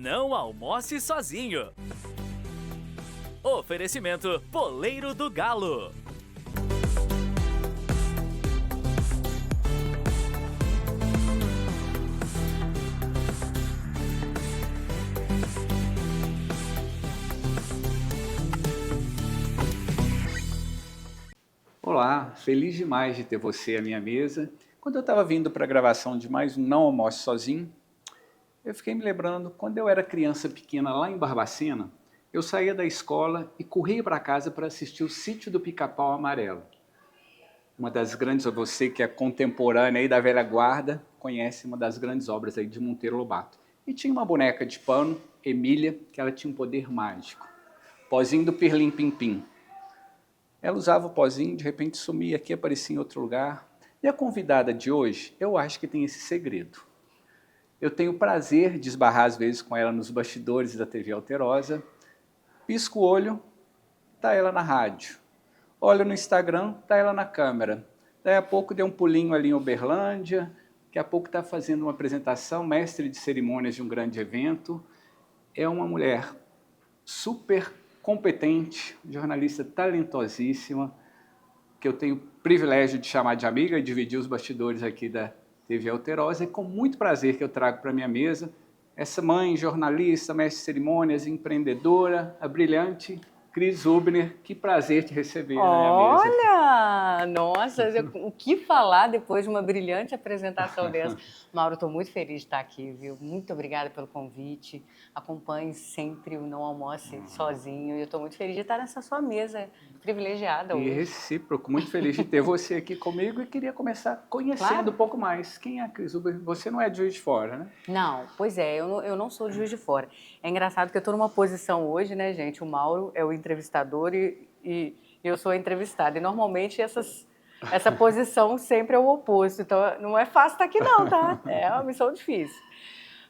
Não almoce sozinho. Oferecimento Poleiro do Galo. Olá, feliz demais de ter você à minha mesa. Quando eu estava vindo para a gravação de mais um Não Almoce Sozinho, eu fiquei me lembrando, quando eu era criança pequena lá em Barbacena, eu saía da escola e corria para casa para assistir o Sítio do Pica-Pau Amarelo. Uma das grandes, você que é contemporânea aí da velha guarda, conhece uma das grandes obras aí de Monteiro Lobato. E tinha uma boneca de pano, Emília, que ela tinha um poder mágico. Pozinho do Pirlim Pim Pim. Ela usava o pozinho, de repente sumia aqui, aparecia em outro lugar. E a convidada de hoje, eu acho que tem esse segredo. Eu tenho o prazer de esbarrar às vezes com ela nos bastidores da TV Alterosa. Pisco o olho, tá ela na rádio. Olho no Instagram, tá ela na câmera. Daí a pouco deu um pulinho ali em Uberlândia, daqui a pouco está fazendo uma apresentação, mestre de cerimônias de um grande evento. É uma mulher super competente, jornalista talentosíssima, que eu tenho o privilégio de chamar de amiga e dividir os bastidores aqui da TV Alterosa, e com muito prazer que eu trago para a minha mesa essa mãe, jornalista, mestre de cerimônias, empreendedora, a brilhante Cris Hubner. Que prazer te receber na minha mesa. Olha! Nossa, o que falar depois de uma brilhante apresentação dessa? Mauro, estou muito feliz de estar aqui, viu? Muito obrigada pelo convite. Acompanhe sempre o Não Almoce Sozinho. E eu estou muito feliz de estar nessa sua mesa privilegiada hoje. E recíproco, muito feliz de ter você aqui comigo, e queria começar conhecendo um pouco mais. Quem é a Cris Hubner? Você não é de Juiz de Fora, né? Não, pois é, eu não sou de Juiz de Fora. É engraçado que eu estou numa posição hoje, né, gente? O Mauro é o entrevistador e eu sou a entrevistada. E normalmente essa posição sempre é o oposto. Então não é fácil estar aqui não, tá? É uma missão difícil.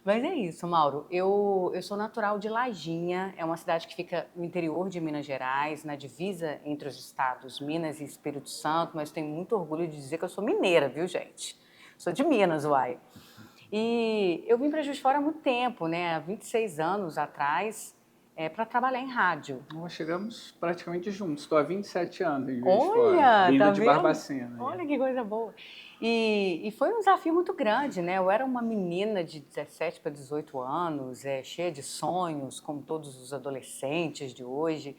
Mas é isso, Mauro. Eu sou natural de Lajinha, é uma cidade que fica no interior de Minas Gerais, na divisa entre os estados Minas e Espírito Santo, mas tenho muito orgulho de dizer que eu sou mineira, viu, gente? Sou de Minas, uai. E eu vim para Juiz de Fora há muito tempo, né? Há 26 anos atrás, para trabalhar em rádio. Nós chegamos praticamente juntos. Estou há 27 anos em Juiz de Fora. Olha, Vinda tá de vendo? Barbacena. Olha que coisa boa. E foi um desafio muito grande, né? Eu era uma menina de 17 para 18 anos, cheia de sonhos, como todos os adolescentes de hoje,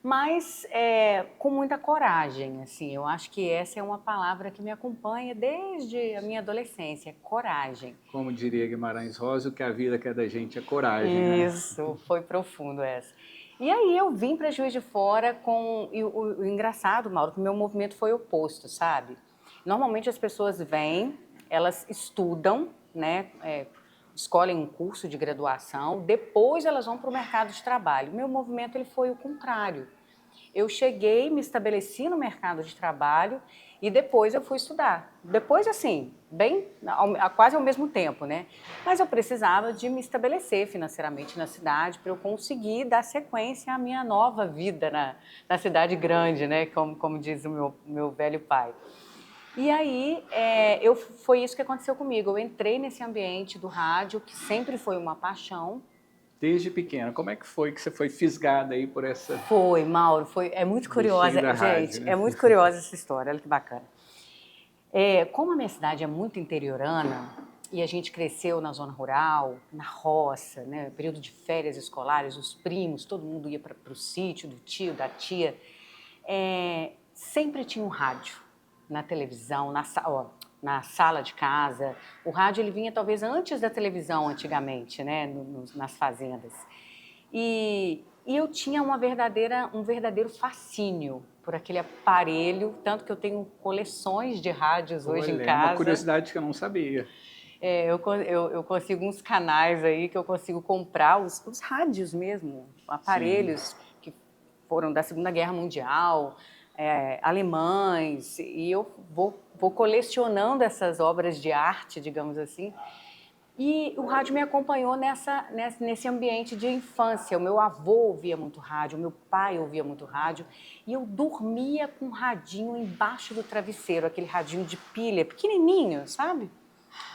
mas com muita coragem, assim. Eu acho que essa é uma palavra que me acompanha desde a minha adolescência, coragem. Como diria Guimarães Rosa, o que a vida quer da gente é coragem. Isso, foi profundo essa. E aí eu vim para Juiz de Fora com... E o engraçado, Mauro, que o meu movimento foi oposto, sabe? Normalmente as pessoas vêm, elas estudam, né? Escolhem um curso de graduação, depois elas vão para o mercado de trabalho. O meu movimento ele foi o contrário. Eu cheguei, me estabeleci no mercado de trabalho e depois eu fui estudar. Depois, assim, quase ao mesmo tempo, né? Mas eu precisava de me estabelecer financeiramente na cidade para eu conseguir dar sequência à minha nova vida na cidade grande, né? Como diz o meu velho pai. E aí, foi isso que aconteceu comigo. Eu entrei nesse ambiente do rádio, que sempre foi uma paixão. Desde pequena, como é que foi que você foi fisgada aí por essa... Foi, Mauro, é muito curiosa, gente, rádio, né? É muito curiosa essa história, olha que bacana. Como a minha cidade é muito interiorana, e a gente cresceu na zona rural, na roça, né, período de férias escolares, os primos, todo mundo ia para o sítio do tio, da tia, sempre tinha um rádio na televisão, na sala de casa. O rádio ele vinha talvez antes da televisão antigamente, né, nas fazendas. E eu tinha um verdadeiro fascínio por aquele aparelho, tanto que eu tenho coleções de rádios hoje em casa. Uma curiosidade que eu não sabia. Eu consigo uns canais aí que eu consigo comprar, os rádios mesmo, aparelhos Sim. que foram da Segunda Guerra Mundial, alemães, e eu vou colecionando essas obras de arte, digamos assim. E o rádio me acompanhou nesse ambiente de infância. O meu avô ouvia muito rádio, o meu pai ouvia muito rádio, e eu dormia com um radinho embaixo do travesseiro, aquele radinho de pilha, pequenininho, sabe?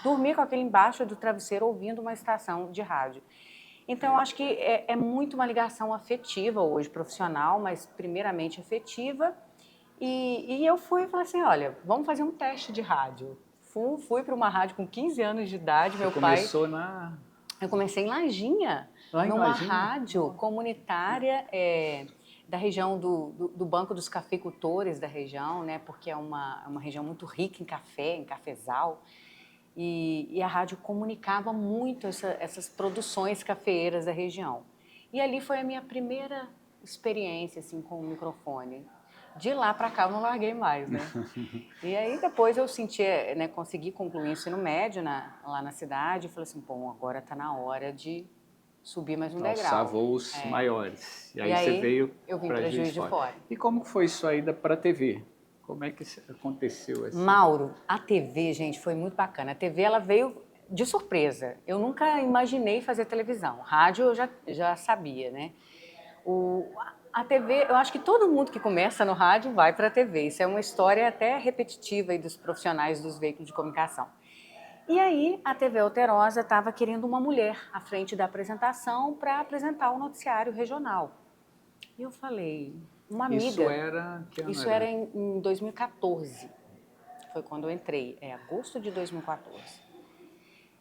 Dormia com aquele embaixo do travesseiro ouvindo uma estação de rádio. Então, eu acho que é muito uma ligação afetiva hoje, profissional, mas primeiramente afetiva. E eu fui e falei assim, olha, vamos fazer um teste de rádio. Fui para uma rádio com 15 anos de idade, Você meu pai... começou na... Eu comecei em Lajinha, Lá em numa Lajinha? rádio comunitária da região do Banco dos Cafeicultores da região, né? Porque é uma região muito rica em café, em cafezal. E a rádio comunicava muito essas produções cafeeiras da região. E ali foi a minha primeira experiência assim, com o microfone. De lá para cá eu não larguei mais, né? E aí depois eu senti, né, consegui concluir o ensino médio lá na cidade e falei assim, bom, agora está na hora de subir mais um degrau. Alçar voos maiores. E aí você aí veio eu vim para para Juiz Juiz de de Fora. E como que foi sua ida para a TV? Como é que aconteceu assim? Mauro, a TV, gente, foi muito bacana. A TV, ela veio de surpresa. Eu nunca imaginei fazer televisão. Rádio eu já sabia, né? A TV, eu acho que todo mundo que começa no rádio vai para a TV. Isso é uma história até repetitiva aí dos profissionais dos veículos de comunicação. E aí, a TV Alterosa estava querendo uma mulher à frente da apresentação para apresentar o noticiário regional. E eu falei, uma amiga... Isso era... Que ano Isso era em 2014. Foi quando eu entrei, agosto de 2014.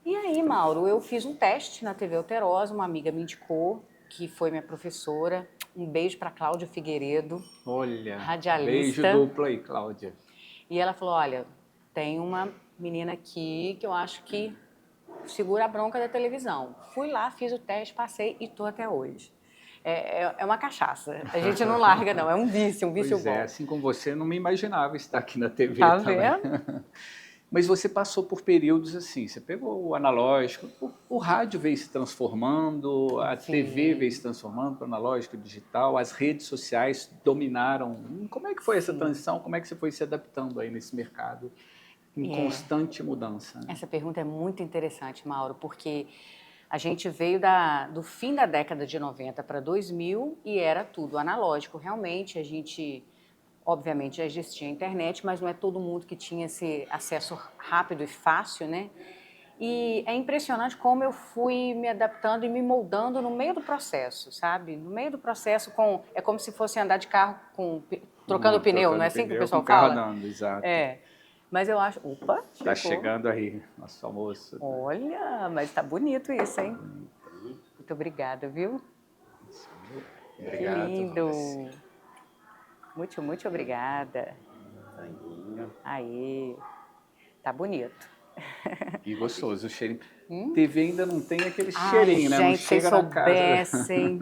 E aí, Mauro, eu fiz um teste na TV Alterosa, uma amiga me indicou, que foi minha professora. Um beijo para Cláudia Figueiredo, Olha, radialista. beijo duplo aí, Cláudia. E ela falou, olha, tem uma menina aqui que eu acho que segura a bronca da televisão. Fui lá, fiz o teste, passei e estou até hoje. É uma cachaça, a gente não larga não, é um vício Pois bom. assim como você, não me imaginava estar aqui na TV tá também. Vendo? Mas você passou por períodos assim, você pegou o analógico, o rádio veio se transformando, a Sim. TV veio se transformando para o analógico, digital, as redes sociais dominaram. Como é que foi essa transição? Como é que você foi se adaptando aí nesse mercado em constante mudança? Né? Essa pergunta é muito interessante, Mauro, porque a gente veio do fim da década de 90 para 2000 e era tudo analógico. Realmente, a gente... Obviamente já existia a internet, mas não é todo mundo que tinha esse acesso rápido e fácil, né? E é impressionante como eu fui me adaptando e me moldando no meio do processo, sabe? No meio do processo, é como se fosse andar de carro trocando pneu, não é assim que o pessoal fala? Com o carro andando, exato. Mas eu acho... Opa, tá chegando aí, nosso almoço. Olha, mas tá bonito isso, hein? Muito obrigada, viu? Obrigado. Que lindo. Muito obrigada. Aí, tá bonito. E gostoso o cheirinho. TV ainda não tem aquele cheirinho, né? Gente, não chega vocês na casa. soubessem.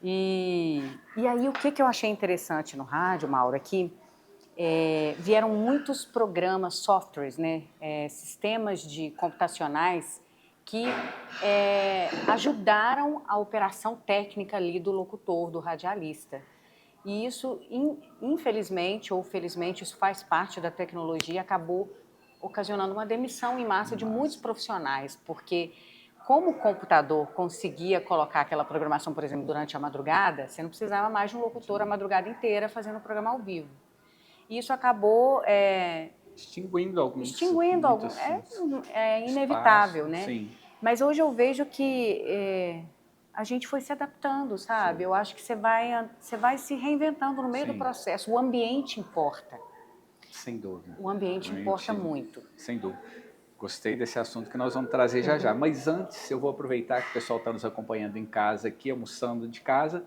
E aí, o que eu achei interessante no rádio, Mauro, é que vieram muitos programas, softwares, né? Sistemas computacionais que ajudaram a operação técnica ali do locutor, do radialista. E isso, infelizmente ou felizmente, isso faz parte da tecnologia, acabou ocasionando uma demissão em massa de muitos profissionais, porque como o computador conseguia colocar aquela programação, por exemplo, durante a madrugada, você não precisava mais de um locutor a madrugada inteira fazendo o programa ao vivo. E isso acabou... extinguindo alguns. Extinguindo alguns. É inevitável, né? Sim. Mas hoje eu vejo que... a gente foi se adaptando, sabe? Sim. Eu acho que você vai se reinventando no meio do processo. O ambiente importa. Sem dúvida. O ambiente importa muito. Sem dúvida. Gostei desse assunto que nós vamos trazer já. Mas antes, eu vou aproveitar que o pessoal está nos acompanhando em casa aqui, almoçando de casa,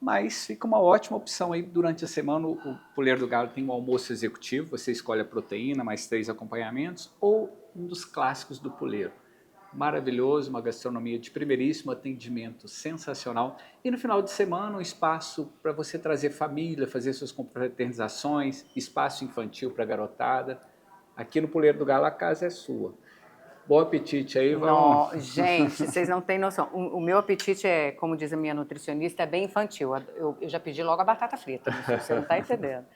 mas fica uma ótima opção aí durante a semana. O Puleiro do Galo tem um almoço executivo, você escolhe a proteína, mais 3 acompanhamentos, ou um dos clássicos do Puleiro. Maravilhoso, uma gastronomia de primeiríssimo, atendimento sensacional. E no final de semana, um espaço para você trazer família, fazer suas confraternizações, espaço infantil para garotada. Aqui no Puleiro do Galo, a casa é sua. Bom apetite aí, vamos. Não, gente, vocês não têm noção. O meu apetite como diz a minha nutricionista, é bem infantil. Eu já pedi logo a batata frita, você não está entendendo.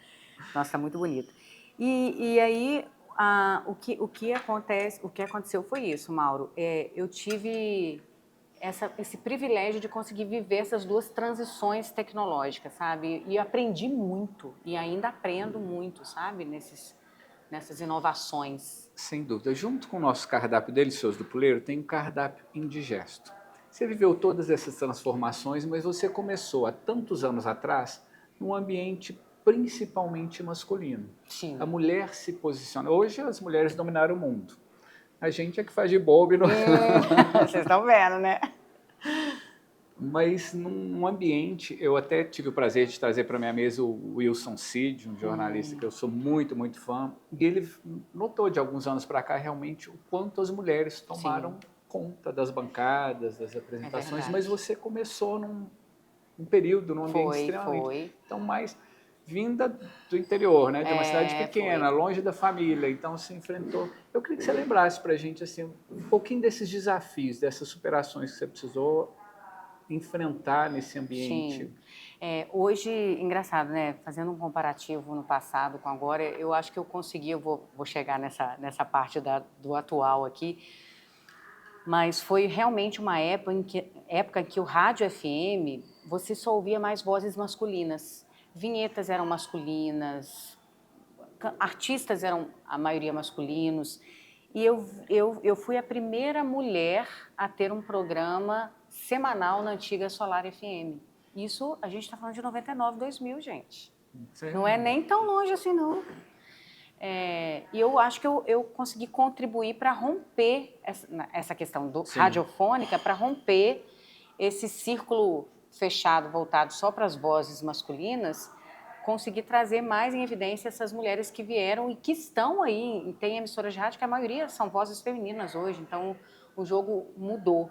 Nossa, tá muito bonito. E aí... o que aconteceu foi isso, Mauro. Eu tive esse privilégio de conseguir viver essas duas transições tecnológicas, sabe? E aprendi muito, e ainda aprendo muito, sabe? Nessas inovações. Sem dúvida. Junto com o nosso cardápio delicioso do Puleiro, tem um cardápio indigesto. Você viveu todas essas transformações, mas você começou há tantos anos atrás num ambiente principalmente masculino. Sim. A mulher se posiciona. Hoje as mulheres dominaram o mundo. A gente é que faz de bobo. Vocês estão vendo, né? Mas num ambiente, eu até tive o prazer de trazer para minha mesa o Wilson Cid, um jornalista que eu sou muito, muito fã. E ele notou de alguns anos para cá realmente o quanto as mulheres tomaram conta das bancadas, das apresentações, mas você começou num período, num ambiente extremamente... Então, mais vinda do interior, né? De uma cidade pequena, longe da família, então se enfrentou. Eu queria que você lembrasse para a gente assim, um pouquinho desses desafios, dessas superações que você precisou enfrentar nesse ambiente. Sim. Hoje, engraçado, né? Fazendo um comparativo no passado com agora, eu acho que eu consegui, eu vou chegar nessa parte do atual aqui, mas foi realmente uma época em que o rádio FM, você só ouvia mais vozes masculinas. Vinhetas eram masculinas, artistas eram a maioria masculinos, e eu fui a primeira mulher a ter um programa semanal na antiga Solar FM. Isso, a gente está falando de 99, 2000, gente. Não é nem tão longe assim, não. E eu acho que eu consegui contribuir para romper essa questão radiofônica, para romper esse círculo fechado, voltado só para as vozes masculinas, conseguir trazer mais em evidência essas mulheres que vieram e que estão aí. Tem emissoras de rádio que a maioria são vozes femininas hoje, então o jogo mudou.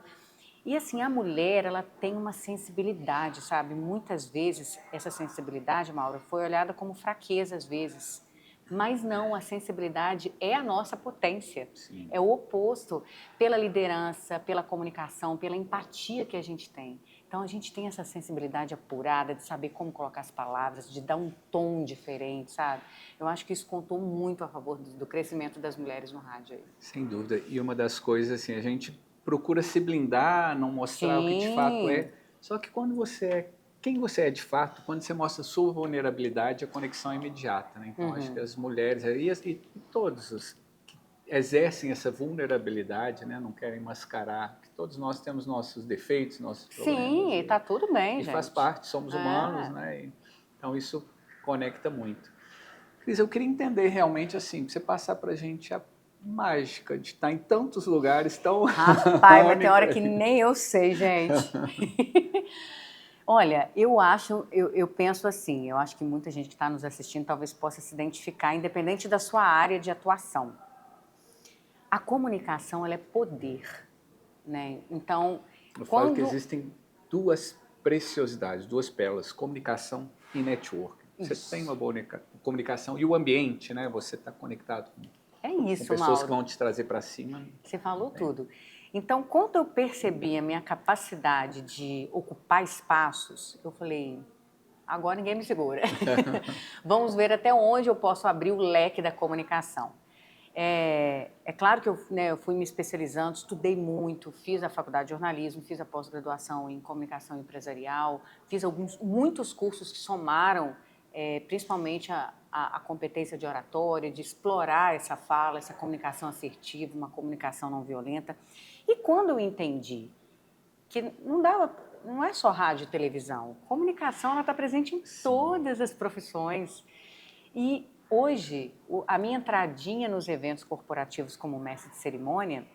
E assim, a mulher, ela tem uma sensibilidade, sabe? Muitas vezes, essa sensibilidade, Maura, foi olhada como fraqueza às vezes. Mas não, a sensibilidade é a nossa potência. Sim. É o oposto, pela liderança, pela comunicação, pela empatia que a gente tem. Então, a gente tem essa sensibilidade apurada de saber como colocar as palavras, de dar um tom diferente, sabe? Eu acho que isso contou muito a favor do crescimento das mulheres no rádio aí. Sem dúvida. E uma das coisas, assim, a gente procura se blindar, não mostrar o que de fato é. Só que quando você é quem você é de fato, quando você mostra sua vulnerabilidade, a conexão é imediata, né? Então, acho que as mulheres e todos os que exercem essa vulnerabilidade, né, não querem mascarar, que todos nós temos nossos defeitos, nossos problemas. Sim, e tá tudo bem, gente. E faz parte, somos humanos, né? Então, isso conecta muito. Cris, eu queria entender realmente, assim, você passar pra gente a mágica de estar em tantos lugares tão... Rapaz, mas tem hora que nem eu sei, gente. Olha, eu penso assim, eu acho que muita gente que está nos assistindo talvez possa se identificar, independente da sua área de atuação. A comunicação, ela é poder, né? Então, eu falo que existem duas preciosidades, duas pérolas, comunicação e network. Você tem uma boa comunicação e o ambiente, né? Você está conectado com pessoas Mauro, que vão te trazer para cima. Você falou tudo. Então, quando eu percebi a minha capacidade de ocupar espaços, eu falei, agora ninguém me segura. Vamos ver até onde eu posso abrir o leque da comunicação. É claro que eu fui me especializando, estudei muito, fiz a faculdade de jornalismo, fiz a pós-graduação em comunicação empresarial, fiz muitos cursos que somaram, principalmente a competência de oratória, de explorar essa fala, essa comunicação assertiva, uma comunicação não violenta. E quando eu entendi que não é só rádio e televisão, comunicação está presente em todas as profissões. E hoje, a minha entradinha nos eventos corporativos como mestre de cerimônia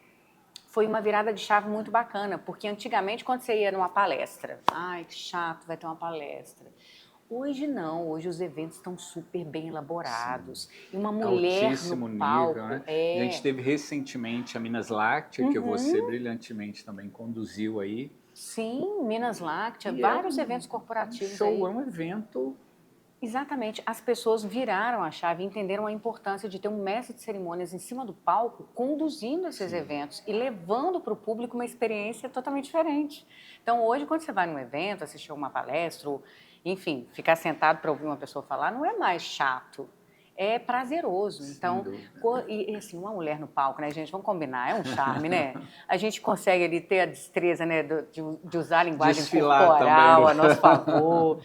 foi uma virada de chave muito bacana, porque antigamente quando você ia numa palestra, ai que chato, vai ter uma palestra. Hoje não, hoje os eventos estão super bem elaborados. Sim. E uma mulher altíssimo no palco, nível, né? A gente teve recentemente a Minas Láctea, que você brilhantemente também conduziu aí. Sim, Minas Láctea, vários eventos corporativos show, aí. É um evento... Exatamente, as pessoas viraram a chave e entenderam a importância de ter um mestre de cerimônias em cima do palco, conduzindo esses eventos e levando para o público uma experiência totalmente diferente. Então hoje, quando você vai num evento, assistir uma palestra, ou, enfim, ficar sentado para ouvir uma pessoa falar, não é mais chato, é prazeroso. Então, e assim, uma mulher no palco, né, gente, vamos combinar, é um charme, né? A gente consegue ali ter a destreza, né, de usar a linguagem corporal a nosso favor.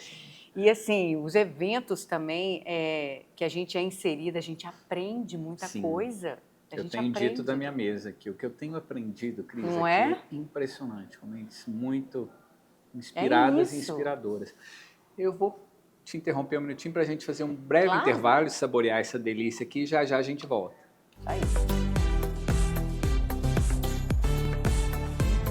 E assim, os eventos também que a gente é inserida, a gente aprende muita coisa. A Eu gente tenho aprende. dito da minha mesa que o que eu tenho aprendido, Cris, Não aqui é? é impressionante, com mentes muito É inspiradas e isso. inspiradoras. Eu vou te interromper um minutinho para a gente fazer um breve Claro. intervalo e saborear essa delícia aqui. Já já a gente volta. É isso.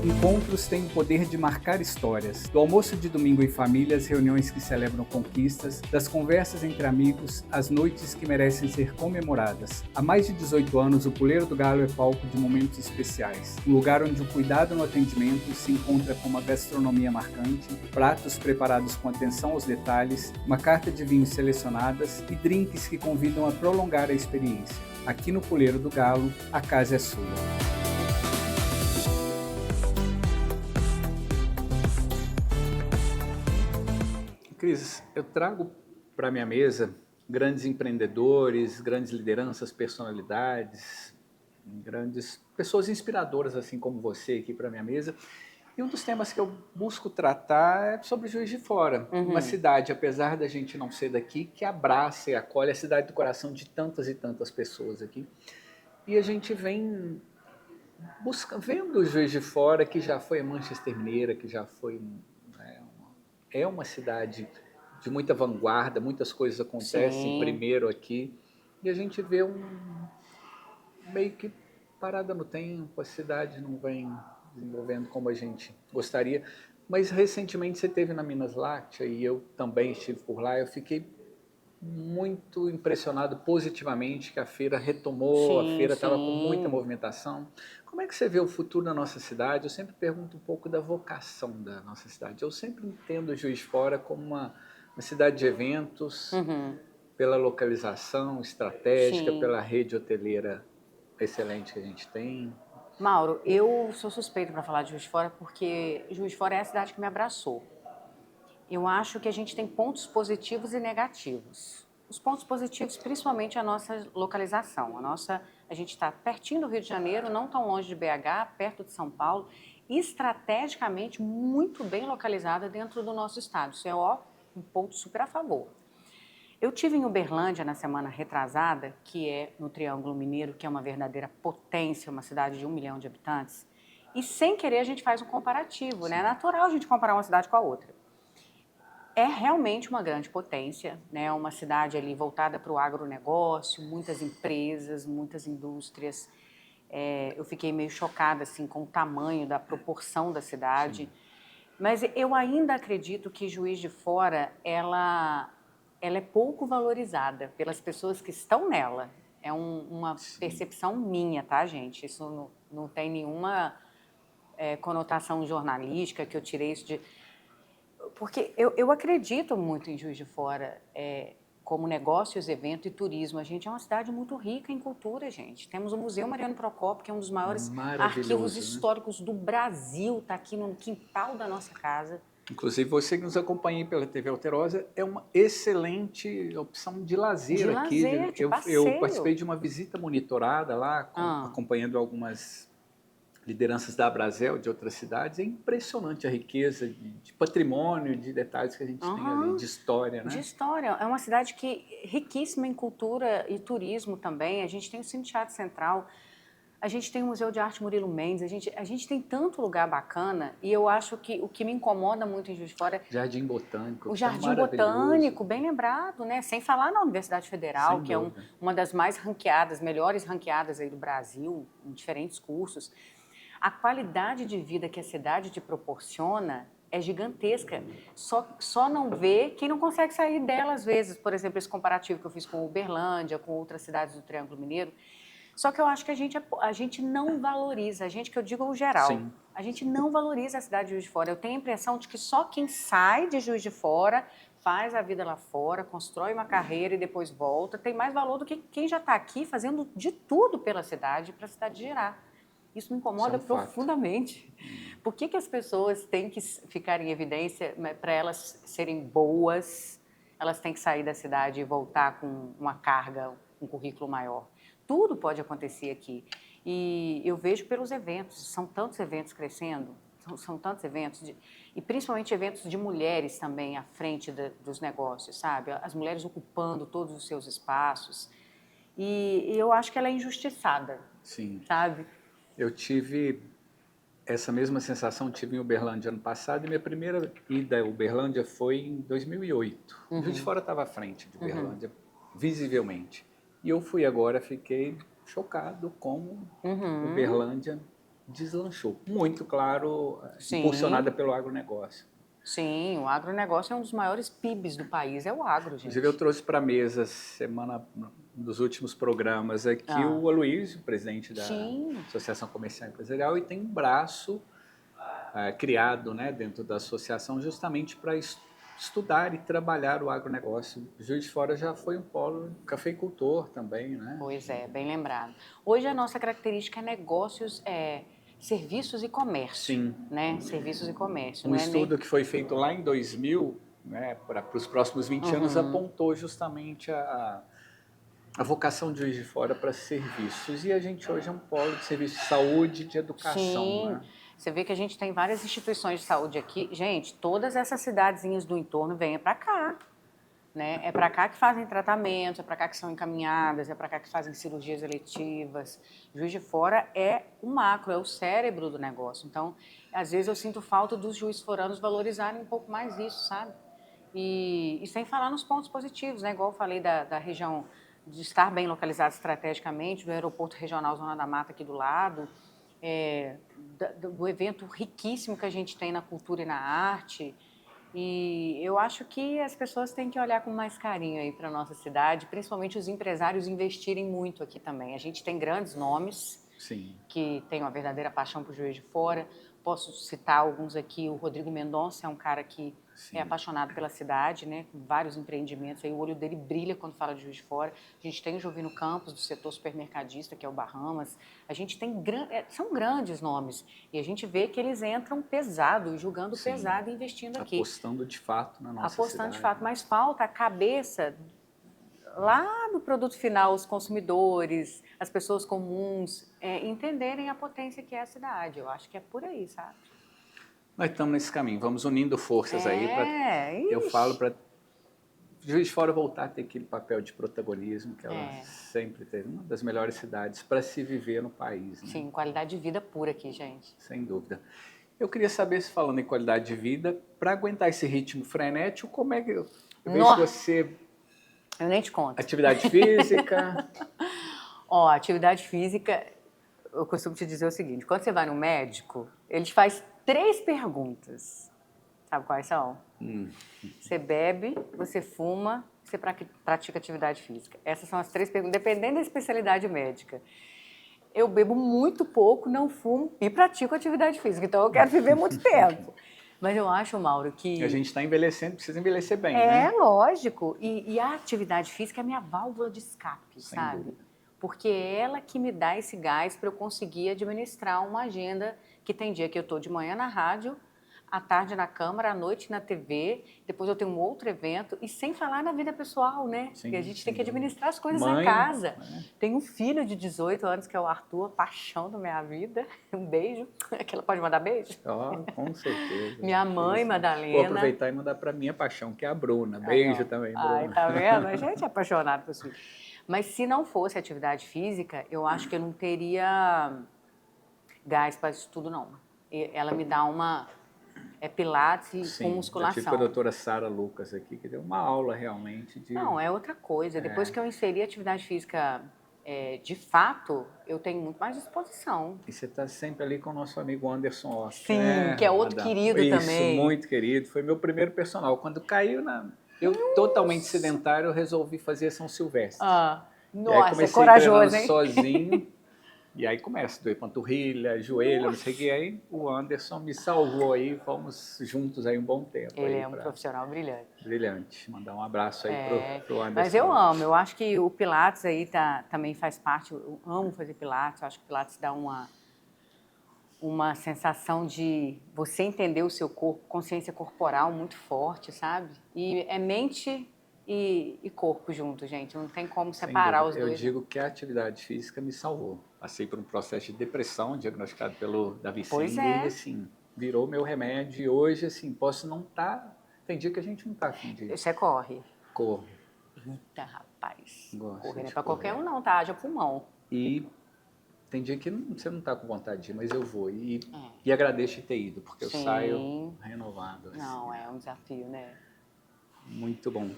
Encontros têm o poder de marcar histórias. Do almoço de domingo em família, às reuniões que celebram conquistas, das conversas entre amigos, às noites que merecem ser comemoradas. Há mais de 18 anos, o Puleiro do Galo é palco de momentos especiais. Um lugar onde o cuidado no atendimento se encontra com uma gastronomia marcante, pratos preparados com atenção aos detalhes, uma carta de vinhos selecionadas e drinks que convidam a prolongar a experiência. Aqui no Puleiro do Galo, a casa é sua. Cris, eu trago para minha mesa grandes empreendedores, grandes lideranças, personalidades, grandes pessoas inspiradoras, assim como você aqui para minha mesa. E um dos temas que eu busco tratar é sobre Juiz de Fora, uma cidade, apesar da gente não ser daqui, que abraça e acolhe a cidade do coração de tantas e tantas pessoas aqui. E a gente vem vendo Juiz de Fora, que já foi a Manchester Mineira, que já foi é uma cidade de muita vanguarda, muitas coisas acontecem Sim. primeiro aqui, e a gente vê meio que parada no tempo, a cidade não vem desenvolvendo como a gente gostaria. Mas recentemente você esteve na Minas Láctea e eu também estive por lá, eu fiquei muito impressionado positivamente que a feira retomou, a feira estava com muita movimentação. Como é que você vê o futuro da nossa cidade? Eu sempre pergunto um pouco da vocação da nossa cidade. Eu sempre entendo Juiz de Fora como uma cidade de eventos, pela localização estratégica, Sim. pela rede hoteleira excelente que a gente tem. Mauro, eu sou suspeita para falar de Juiz de Fora porque Juiz de Fora é a cidade que me abraçou. Eu acho que a gente tem pontos positivos e negativos. Os pontos positivos, principalmente a nossa localização. A gente está pertinho do Rio de Janeiro, não tão longe de BH, perto de São Paulo, estrategicamente muito bem localizada dentro do nosso estado. Isso é um ponto super a favor. Eu tive em Uberlândia na semana retrasada, que é no Triângulo Mineiro, que é uma verdadeira potência, uma cidade de 1 milhão de habitantes, e sem querer a gente faz um comparativo, né? É natural a gente comparar uma cidade com a outra. É realmente uma grande potência, né? Uma cidade ali voltada para o agronegócio, muitas empresas, muitas indústrias. Eu fiquei meio chocada assim, com o tamanho da proporção da cidade. Sim. Mas eu ainda acredito que Juiz de Fora, ela é pouco valorizada pelas pessoas que estão nela. É uma percepção minha, tá, gente? Isso não tem nenhuma conotação jornalística que eu tirei isso de... Porque eu acredito muito em Juiz de Fora como negócios, evento e turismo. A gente é uma cidade muito rica em cultura, gente. Temos o Museu Mariano Procópio, que é um dos maiores arquivos históricos do Brasil, está aqui no quintal da nossa casa. Inclusive, você que nos acompanha pela TV Alterosa, é uma excelente opção de lazer aqui. Eu participei de uma visita monitorada lá, acompanhando algumas lideranças da Abrazel, de outras cidades. É impressionante a riqueza de patrimônio, de detalhes que a gente tem ali, de história, né? De história. É uma cidade riquíssima em cultura e turismo também. A gente tem o Cine Teatro Central, a gente tem o Museu de Arte Murilo Mendes, a gente tem tanto lugar bacana, e eu acho que o que me incomoda muito em Juiz de Fora... Jardim Botânico. O Jardim Botânico, bem lembrado, né? Sem falar na Universidade Federal, que é uma das mais ranqueadas, melhores ranqueadas aí do Brasil, em diferentes cursos. A qualidade de vida que a cidade te proporciona é gigantesca. Só não vê quem não consegue sair dela às vezes. Por exemplo, esse comparativo que eu fiz com Uberlândia, com outras cidades do Triângulo Mineiro. Só que eu acho que a gente não valoriza, a gente que eu digo o geral, sim, a gente não valoriza a cidade de Juiz de Fora. Eu tenho a impressão de que só quem sai de Juiz de Fora, faz a vida lá fora, constrói uma carreira e depois volta, tem mais valor do que quem já está aqui fazendo de tudo pela cidade, para a cidade girar. Isso me incomoda profundamente. Por que as pessoas têm que ficar em evidência para elas serem boas? Elas têm que sair da cidade e voltar com uma carga, um currículo maior. Tudo pode acontecer aqui. E eu vejo pelos eventos, são tantos eventos crescendo, são tantos eventos, e principalmente eventos de mulheres também à frente dos negócios, sabe? As mulheres ocupando todos os seus espaços. E eu acho que ela é injustiçada. Sim. sabe? Eu tive essa mesma sensação, tive em Uberlândia ano passado, e minha primeira ida a Uberlândia foi em 2008. Juiz de Fora estava à frente de Uberlândia, visivelmente. E eu fui agora, fiquei chocado como Uberlândia deslanchou. Muito claro, Sim. impulsionada pelo agronegócio. Sim, o agronegócio é um dos maiores PIBs do país, é o agro, gente. Inclusive, eu trouxe para a mesa, um dos últimos programas aqui, o Aloysio, presidente da Sim. Associação Comercial e Empresarial, e tem um braço criado, né, dentro da associação justamente para estudar e trabalhar o agronegócio. Juiz de Fora já foi um polo cafeicultor também, né? Pois é, bem lembrado. Hoje a nossa característica é negócios, serviços e comércio. Sim. Né? Serviços e comércio. Um não é estudo que foi feito lá em 2000, né, para os próximos 20 anos, apontou justamente a vocação de Juiz de Fora para serviços. E a gente hoje é um polo de serviço de saúde e de educação. Sim, né? você vê que a gente tem várias instituições de saúde aqui. Gente, todas essas cidadezinhas do entorno vêm para cá. Né? É para cá que fazem tratamentos, é para cá que são encaminhadas, é para cá que fazem cirurgias eletivas. Juiz de Fora é o macro, é o cérebro do negócio. Então, às vezes eu sinto falta dos juiz-foranos valorizarem um pouco mais isso, sabe? E sem falar nos pontos positivos, né? Igual eu falei da região de estar bem localizado estrategicamente, do aeroporto regional Zona da Mata aqui do lado, do evento riquíssimo que a gente tem na cultura e na arte. E eu acho que as pessoas têm que olhar com mais carinho aí para a nossa cidade, principalmente os empresários investirem muito aqui também. A gente tem grandes nomes Sim. que têm uma verdadeira paixão por Juiz de Fora. Posso citar alguns aqui. O Rodrigo Mendonça é um cara que é apaixonado pela cidade, né? Com vários empreendimentos. Aí o olho dele brilha quando fala de Juiz de Fora. A gente tem o Jovino Campos, do setor supermercadista, que é o Bahamas. A gente tem são grandes nomes. E a gente vê que eles entram pesado, julgando pesado e investindo aqui. Apostando de fato na nossa Apostando cidade. de fato. Mas falta a cabeça lá no produto final, os consumidores, as pessoas comuns, entenderem a potência que é a cidade. Eu acho que é por aí, sabe? Nós estamos nesse caminho, vamos unindo forças aí. Eu Ixi. falo para Juiz de Fora voltar a ter aquele papel de protagonismo que ela sempre teve. Uma das melhores cidades para se viver no país. Né? Sim, qualidade de vida pura aqui, gente. Sem dúvida. Eu queria saber, se falando em qualidade de vida, para aguentar esse ritmo frenético, como é que eu vejo você... Eu nem te conto. Atividade física... Ó, atividade física, eu costumo te dizer o seguinte, quando você vai no médico, ele te faz 3 perguntas. Sabe quais são? Você bebe, você fuma, você pratica atividade física. Essas são as 3 perguntas, dependendo da especialidade médica. Eu bebo muito pouco, não fumo e pratico atividade física, então eu quero viver muito tempo. Mas eu acho, Mauro, que... A gente está envelhecendo, precisa envelhecer bem, né? É, lógico. E a atividade física é a minha válvula de escape, Sem sabe? dúvida. Porque é ela que me dá esse gás para eu conseguir administrar uma agenda que tem dia que eu estou de manhã na rádio, à tarde na Câmara, à noite na TV, depois eu tenho um outro evento, e sem falar na vida pessoal, né? Sim, Porque a gente sim. tem que administrar as coisas Mãe, na casa. né? Tenho um filho de 18 anos, que é o Arthur, paixão da minha vida. Um beijo. Que ela pode mandar beijo? Com certeza. Minha mãe, Madalena. Vou aproveitar e mandar para minha paixão, que é a Bruna. Beijo também, Bruna. Ai, tá vendo? A gente é apaixonado por isso. Mas se não fosse atividade física, eu acho que eu não teria gás para isso tudo, não. Ela me dá uma... pilates com musculação. Eu tive com a doutora Sara Lucas aqui, que deu uma aula realmente de... Não, é outra coisa. Depois que eu inseri atividade física de fato, eu tenho muito mais disposição. E você está sempre ali com o nosso amigo Anderson Oss. Sim, né? que é outro querido também. Isso, muito querido. Foi meu primeiro personal. Quando caiu eu totalmente sedentário, eu resolvi fazer São Silvestre. Nossa, é corajoso, hein? Sozinho. E aí começa a doer panturrilha, joelho, não sei o que. Aí o Anderson me salvou aí, fomos juntos aí um bom tempo. Ele é um profissional brilhante. Brilhante. Mandar um abraço aí pro Anderson. Mas eu amo, eu acho que o Pilates aí também faz parte, eu amo fazer Pilates, eu acho que o Pilates dá uma sensação de você entender o seu corpo, consciência corporal muito forte, sabe? E é mente e corpo junto, gente. Não tem como separar os dois. Eu digo que a atividade física me salvou. Passei por um processo de depressão diagnosticado pelo Davi Singer e assim, virou meu remédio. E hoje, assim, posso não estar... Tem dia que a gente não está afim de... Você corre? Corro. Eita, rapaz. Gosto Correr não é de pra qualquer correr. um não, tá? Haja pulmão. E Tem dia que você não está com vontade de ir, mas eu vou. E agradeço de ter ido, porque eu saio renovado. Assim. Não, é um desafio, né? Muito bom.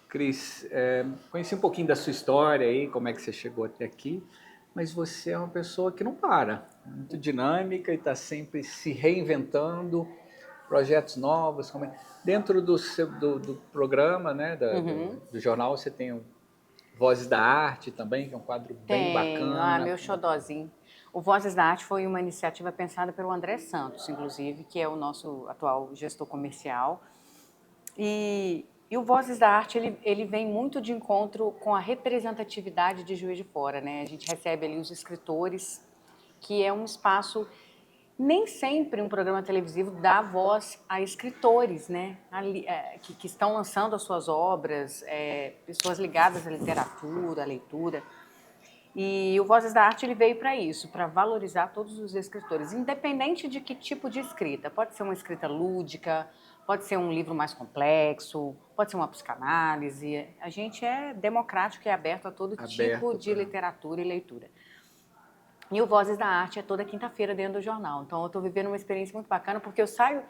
Cris, conheci um pouquinho da sua história aí, como é que você chegou até aqui, mas você é uma pessoa que não para, muito dinâmica e está sempre se reinventando, projetos novos. Dentro do programa, né, do jornal, você tem o Vozes da Arte também, que é um quadro bem bacana. Meu xodózinho. O Vozes da Arte foi uma iniciativa pensada pelo André Santos, inclusive, que é o nosso atual gestor comercial. E o Vozes da Arte, ele vem muito de encontro com a representatividade de Juiz de Fora, né? A gente recebe ali os escritores, que é um espaço, nem sempre um programa televisivo dá voz a escritores, né? Que estão lançando as suas obras, pessoas ligadas à literatura, à leitura. E o Vozes da Arte ele veio para isso, para valorizar todos os escritores, independente de que tipo de escrita. Pode ser uma escrita lúdica, pode ser um livro mais complexo, pode ser uma psicanálise. A gente é democrático e aberto a todo tipo de literatura e leitura. E o Vozes da Arte é toda quinta-feira dentro do jornal. Então eu estou vivendo uma experiência muito bacana, porque eu saio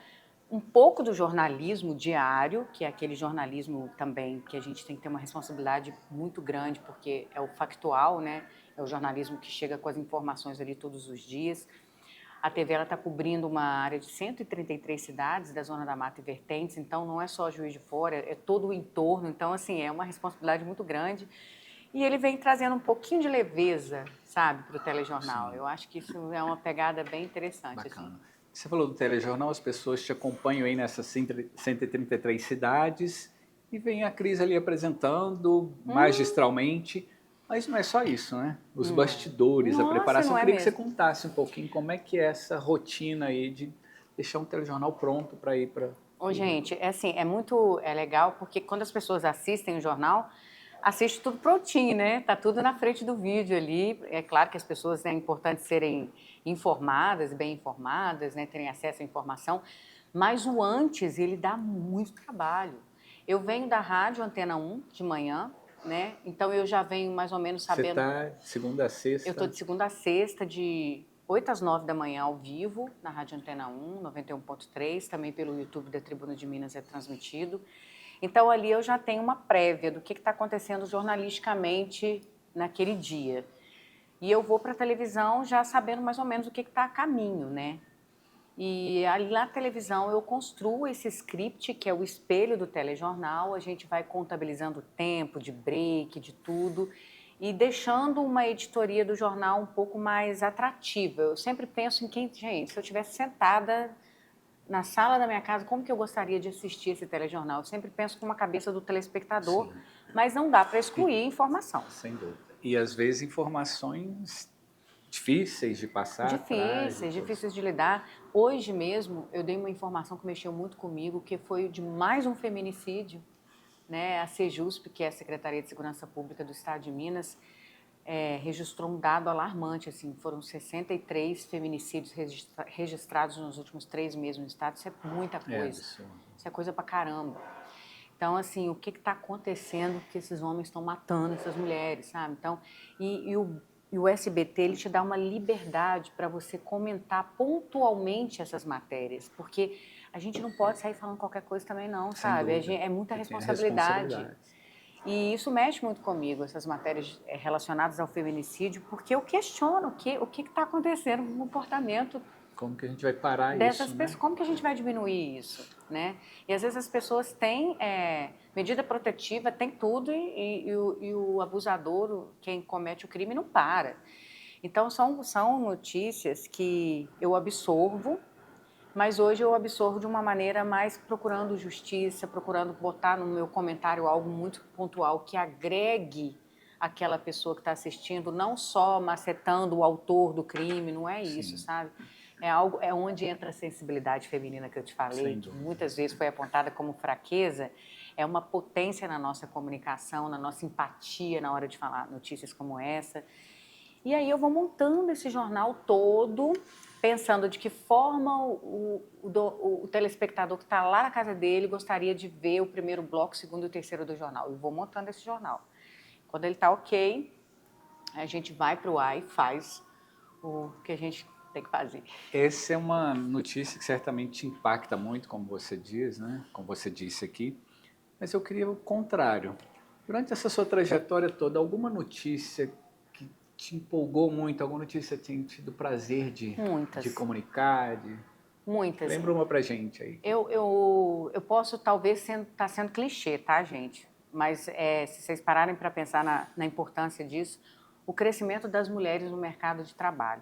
um pouco do jornalismo diário, que é aquele jornalismo também que a gente tem que ter uma responsabilidade muito grande, porque é o factual, né? É o jornalismo que chega com as informações ali todos os dias. A TV está cobrindo uma área de 133 cidades da Zona da Mata e Vertentes, então não é só Juiz de Fora, é todo o entorno. Então, assim, é uma responsabilidade muito grande. E ele vem trazendo um pouquinho de leveza, sabe, para o telejornal. Sim. Eu acho que isso é uma pegada bem interessante. Bacana. Assim. Você falou do telejornal, as pessoas te acompanham aí nessas 133 cidades e vem a Cris ali apresentando magistralmente, mas não é só isso, né? Os bastidores, a preparação. Eu queria que você contasse um pouquinho como é que é essa rotina aí de deixar um telejornal pronto para ir para... Gente, é legal porque quando as pessoas assistem o jornal, assiste tudo prontinho, né? Tá tudo na frente do vídeo ali. É claro que as pessoas é importante serem informadas, bem informadas, né? Terem acesso à informação, mas o antes, ele dá muito trabalho. Eu venho da rádio Antena 1 de manhã, né? Então eu já venho mais ou menos sabendo... Você tá de segunda a sexta? Eu tô de segunda a sexta, de 8 às 9 da manhã ao vivo, na rádio Antena 1, 91.3, também pelo YouTube da Tribuna de Minas é transmitido. Então, ali eu já tenho uma prévia do que está acontecendo jornalisticamente naquele dia. E eu vou para a televisão já sabendo mais ou menos o que está a caminho, né? E ali na televisão eu construo esse script, que é o espelho do telejornal, a gente vai contabilizando o tempo de break, de tudo, e deixando uma editoria do jornal um pouco mais atrativa. Eu sempre penso em gente, se eu estivesse sentada na sala da minha casa, como que eu gostaria de assistir esse telejornal? Eu sempre penso com uma cabeça do telespectador, sim, mas não dá para excluir informação. Sem dúvida. E às vezes informações difíceis de passar. Difíceis de lidar. Hoje mesmo eu dei uma informação que mexeu muito comigo, que foi de mais um feminicídio, né? A Sejusp, que é a Secretaria de Segurança Pública do Estado de Minas, registrou um dado alarmante, assim, foram 63 feminicídios registrados nos últimos 3 meses no estado. Isso é muita coisa, isso é coisa pra caramba. Então, assim, o que está acontecendo que esses homens estão matando essas mulheres, sabe? Então, e o SBT, ele te dá uma liberdade para você comentar pontualmente essas matérias, porque a gente não pode sair falando qualquer coisa também não, sabe? É muita responsabilidade. E isso mexe muito comigo, essas matérias relacionadas ao feminicídio, porque eu questiono o que está acontecendo no comportamento. Como que a gente vai parar dessas isso, pessoas, né? Como que a gente vai diminuir isso, né? E às vezes as pessoas têm medida protetiva, tem tudo, e o abusador, quem comete o crime, não para. Então são notícias que eu absorvo, mas hoje eu absorvo de uma maneira mais procurando justiça, procurando botar no meu comentário algo muito pontual que agregue aquela pessoa que está assistindo, não só macetando o autor do crime, não é isso, sim, sabe? É onde entra a sensibilidade feminina que eu te falei, que muitas vezes foi apontada como fraqueza, é uma potência na nossa comunicação, na nossa empatia na hora de falar notícias como essa. E aí eu vou montando esse jornal todo, pensando de que forma o telespectador que está lá na casa dele gostaria de ver o primeiro bloco, o segundo e o terceiro do jornal. Eu vou montando esse jornal. Quando ele está ok, A gente vai para o ar e faz o que a gente tem que fazer. Essa é uma notícia que certamente te impacta muito, como você diz, né? Como você disse aqui. Mas eu queria o contrário. Durante essa sua trajetória toda, alguma notícia que te empolgou muito, alguma notícia que tenha tido prazer de Muitas. comunicar? Muitas. Lembra uma pra gente aí. Eu posso talvez estar sendo clichê, tá, gente? Mas se vocês pararem para pensar na importância disso, o crescimento das mulheres no mercado de trabalho.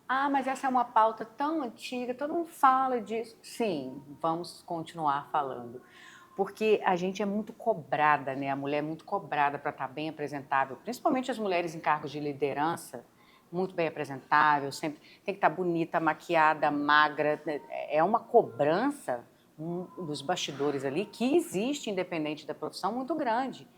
Ah, mas essa é uma pauta tão antiga, todo mundo fala disso. Sim, vamos continuar falando. Porque a gente é muito cobrada, né? A mulher é muito cobrada para estar bem apresentável, principalmente as mulheres em cargos de liderança, muito bem apresentável, sempre tem que estar bonita, maquiada, magra. É uma cobrança dos bastidores ali que existe, independente da profissão, muito grande.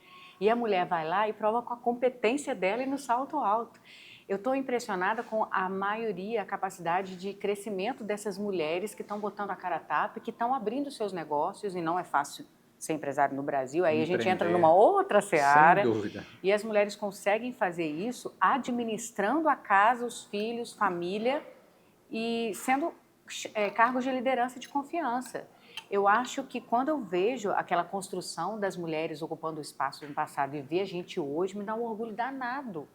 E a mulher vai lá e prova com a competência dela e no salto alto. Eu estou impressionada com a maioria, a capacidade de crescimento dessas mulheres que estão botando a cara a tapa e que estão abrindo seus negócios, e não é fácil ser empresário no Brasil, aí a gente entra numa outra seara. Sem dúvida. E as mulheres conseguem fazer isso administrando a casa, os filhos, família e sendo cargos de liderança e de confiança. Eu acho que quando eu vejo aquela construção das mulheres ocupando o espaço no passado e ver a gente hoje, me dá um orgulho danado.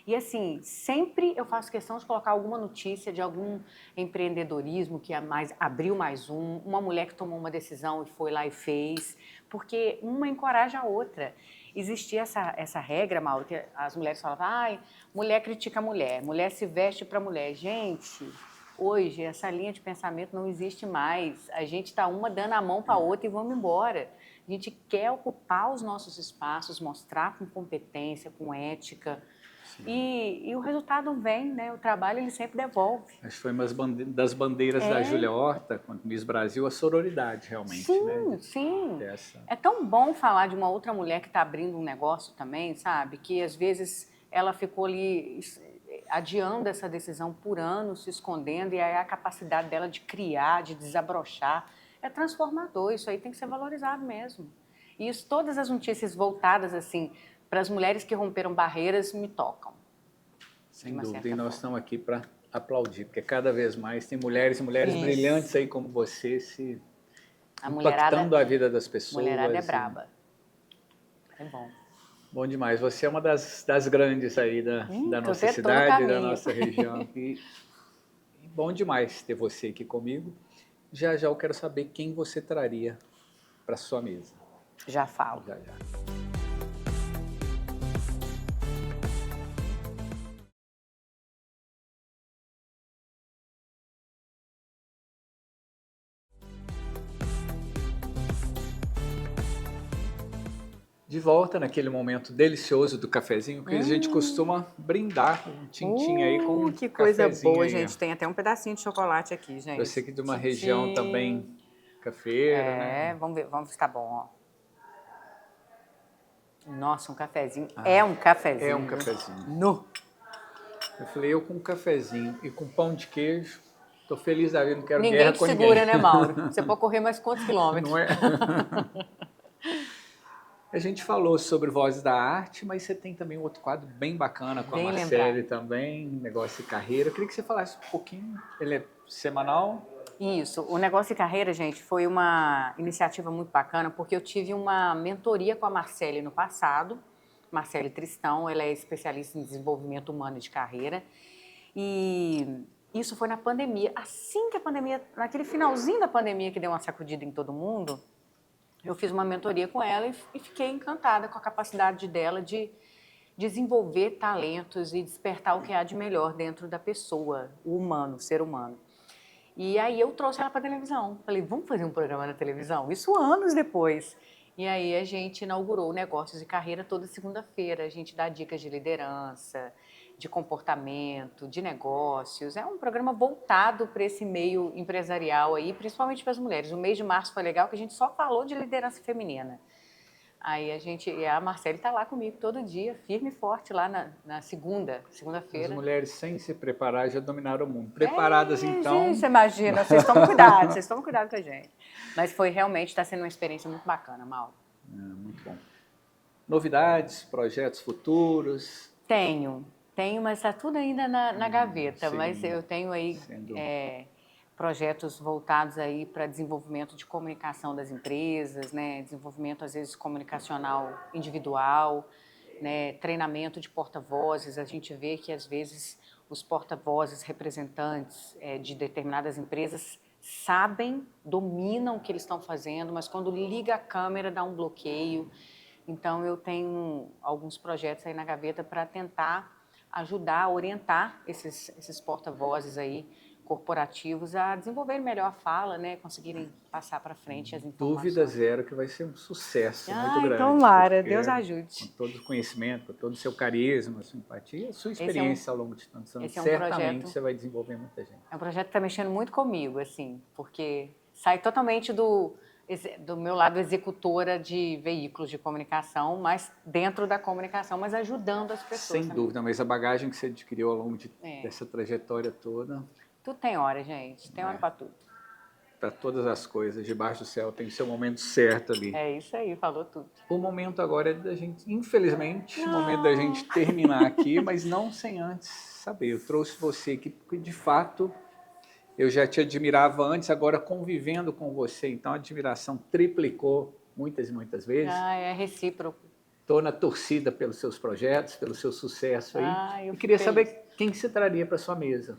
E assim, sempre eu faço questão de colocar alguma notícia de algum empreendedorismo que abriu mais uma mulher que tomou uma decisão e foi lá e fez, porque uma encoraja a outra. Existia essa regra, Mauro, que as mulheres falavam, ai, mulher critica mulher se veste para mulher. Gente, hoje essa linha de pensamento não existe mais. A gente está uma dando a mão para a outra e vamos embora. A gente quer ocupar os nossos espaços, mostrar com competência, com ética. E o resultado vem, né? O trabalho ele sempre devolve. Acho que foi uma das bandeiras da Júlia Horta, quando Miss Brasil, a sororidade realmente. Sim, né? sim. É tão bom falar de uma outra mulher que está abrindo um negócio também, sabe? Que às vezes ela ficou ali adiando essa decisão por anos, se escondendo, e aí a capacidade dela de criar, de desabrochar, é transformador. Isso aí tem que ser valorizado mesmo. E isso, todas as notícias voltadas assim para as mulheres que romperam barreiras me tocam. Sem dúvida, e nós estamos aqui para aplaudir, porque cada vez mais tem mulheres brilhantes aí como você se impactando a vida das pessoas. A mulherada é braba. É bom. Bom demais. Você é uma das grandes aí da nossa cidade, da nossa região. E bom demais ter você aqui comigo. Já eu quero saber quem você traria para sua mesa. Já falo. Já. De volta naquele momento delicioso do cafezinho, que a gente costuma brindar um tintim aí com um que coisa boa, aí, gente. Tem até um pedacinho de chocolate aqui, gente. Eu sei que de uma região também cafeira, né? Vamos ver se tá bom, ó. Nossa, um cafezinho. É um cafezinho. É um cafezinho. No. Eu falei, eu com um cafezinho e com pão de queijo, tô feliz da vida, não quero ninguém guerra te com segura, ninguém. Né, Mauro? Você pode correr mais quantos quilômetros? Não é? A gente falou sobre Vozes da Arte, mas você tem também um outro quadro bem bacana com a Marcele também, Negócio e Carreira. Eu queria que você falasse um pouquinho. Ele é semanal? Isso. O Negócio e Carreira, gente, foi uma iniciativa muito bacana, porque eu tive uma mentoria com a Marcele no passado. Marcele Tristão, ela é especialista em desenvolvimento humano e de carreira. E isso foi na pandemia. Assim que a pandemia, naquele finalzinho da pandemia que deu uma sacudida em todo mundo, eu fiz uma mentoria com ela e fiquei encantada com a capacidade dela de desenvolver talentos e despertar o que há de melhor dentro da pessoa, o humano, o ser humano. E aí eu trouxe ela para a televisão. Falei, vamos fazer um programa na televisão? Isso anos depois. E aí a gente inaugurou Negócios e Carreira toda segunda-feira. A gente dá dicas de liderança, de comportamento, de negócios. É um programa voltado para esse meio empresarial aí, principalmente para as mulheres. O mês de março foi legal que a gente só falou de liderança feminina. Aí a Marcele está lá comigo todo dia, firme e forte lá na segunda-feira. As mulheres sem se preparar já dominaram o mundo. Preparadas então... Gente, você imagina, vocês tomam cuidado com a gente. Mas realmente está sendo uma experiência muito bacana, Mauro. Muito bom. Novidades, projetos futuros? Tenho, mas está tudo ainda na gaveta. sim. Mas eu tenho aí Sendo- projetos voltados aí para desenvolvimento de comunicação das empresas, né? Desenvolvimento às vezes comunicacional individual, né? Treinamento de porta-vozes. A gente vê que às vezes os porta-vozes, representantes de determinadas empresas sabem, dominam o que eles estão fazendo, mas quando liga a câmera dá um bloqueio. Então eu tenho alguns projetos aí na gaveta para tentar ajudar, orientar esses porta-vozes aí corporativos a desenvolverem melhor a fala, né? Conseguirem passar para frente as informações. Dúvida zero que vai ser um sucesso muito grande. Tomara, porque Deus Com ajude. todo o conhecimento, com todo o seu carisma, sua empatia, a sua experiência ao longo de tantos anos, esse é um certamente projeto- você vai desenvolver muita gente. É um projeto que está mexendo muito comigo, assim, porque sai totalmente do meu lado executora de veículos de comunicação, mas dentro da comunicação, mas ajudando as pessoas. Sem também. dúvida, mas a bagagem que você adquiriu ao longo É. dessa trajetória toda, Tudo tem hora, gente. Tem hora para tudo. para todas as coisas, debaixo do céu tem o seu momento certo ali. É isso aí, falou tudo. O momento agora é da gente, infelizmente, o momento da gente terminar aqui, mas não sem antes saber. Eu trouxe você aqui porque, de fato, eu já te admirava antes, agora convivendo com você, então a admiração triplicou muitas e muitas vezes. É recíproco. Estou na torcida pelos seus projetos, pelo seu sucesso aí. Eu E queria fico feliz. saber quem que você traria para sua mesa.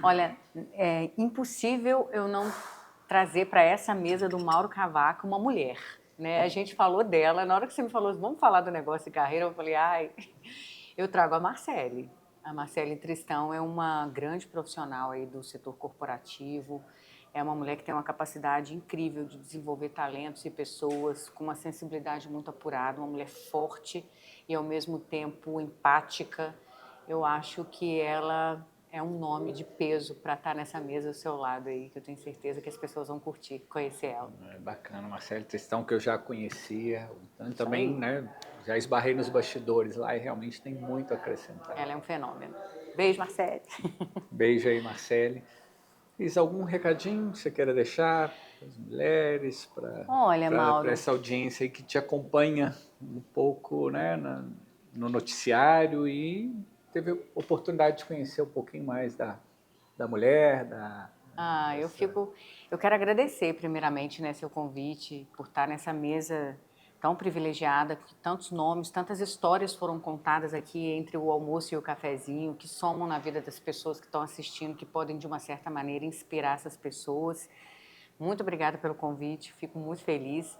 Olha, é impossível eu não trazer para essa mesa do Mauro Cavaco uma mulher, né? A gente falou dela, na hora que você me falou, vamos falar do negócio de carreira, eu falei, eu trago a Marcele. A Marcele Tristão é uma grande profissional aí do setor corporativo, é uma mulher que tem uma capacidade incrível de desenvolver talentos e pessoas com uma sensibilidade muito apurada, uma mulher forte e ao mesmo tempo empática. Eu acho que ela é um nome de peso para estar nessa mesa ao seu lado aí, que eu tenho certeza que as pessoas vão curtir conhecer ela. É bacana, Marcelo Tristão, que eu já conhecia, também, né, já esbarrei nos bastidores lá e realmente tem muito a acrescentar. Ela é um fenômeno. Beijo, Marcele. Beijo aí, Marcele. Fiz algum recadinho que você queira deixar para as mulheres, Olha, Mauro, para essa audiência aí que te acompanha um pouco, né, no noticiário e teve a oportunidade de conhecer um pouquinho mais da mulher, eu quero agradecer primeiramente, né, seu convite por estar nessa mesa tão privilegiada, que tantos nomes, tantas histórias foram contadas aqui entre o almoço e o cafezinho, que somam na vida das pessoas que estão assistindo, que podem de uma certa maneira inspirar essas pessoas. Muito obrigada pelo convite, fico muito feliz.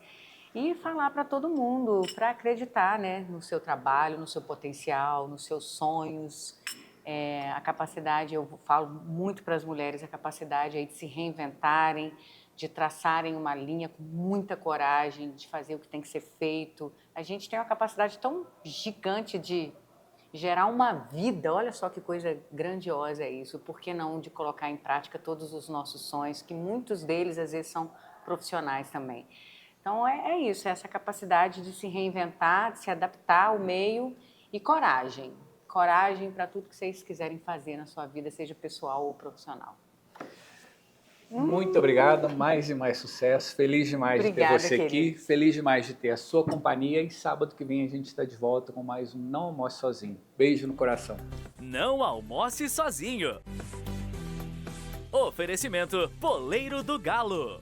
E falar para todo mundo, para acreditar, né, no seu trabalho, no seu potencial, nos seus sonhos, a capacidade, eu falo muito para as mulheres, a capacidade aí de se reinventarem, de traçarem uma linha com muita coragem, de fazer o que tem que ser feito. A gente tem uma capacidade tão gigante de gerar uma vida, olha só que coisa grandiosa é isso, por que não de colocar em prática todos os nossos sonhos, que muitos deles às vezes são profissionais também. Então é isso, é essa capacidade de se reinventar, de se adaptar ao meio e coragem. Coragem para tudo que vocês quiserem fazer na sua vida, seja pessoal ou profissional. Muito obrigado, mais e mais sucesso. Feliz demais Obrigada, de ter você aqui. querido. Feliz demais de ter a sua companhia. E sábado que vem a gente está de volta com mais um Não Almoce Sozinho. Beijo no coração. Não almoce sozinho. Oferecimento Poleiro do Galo.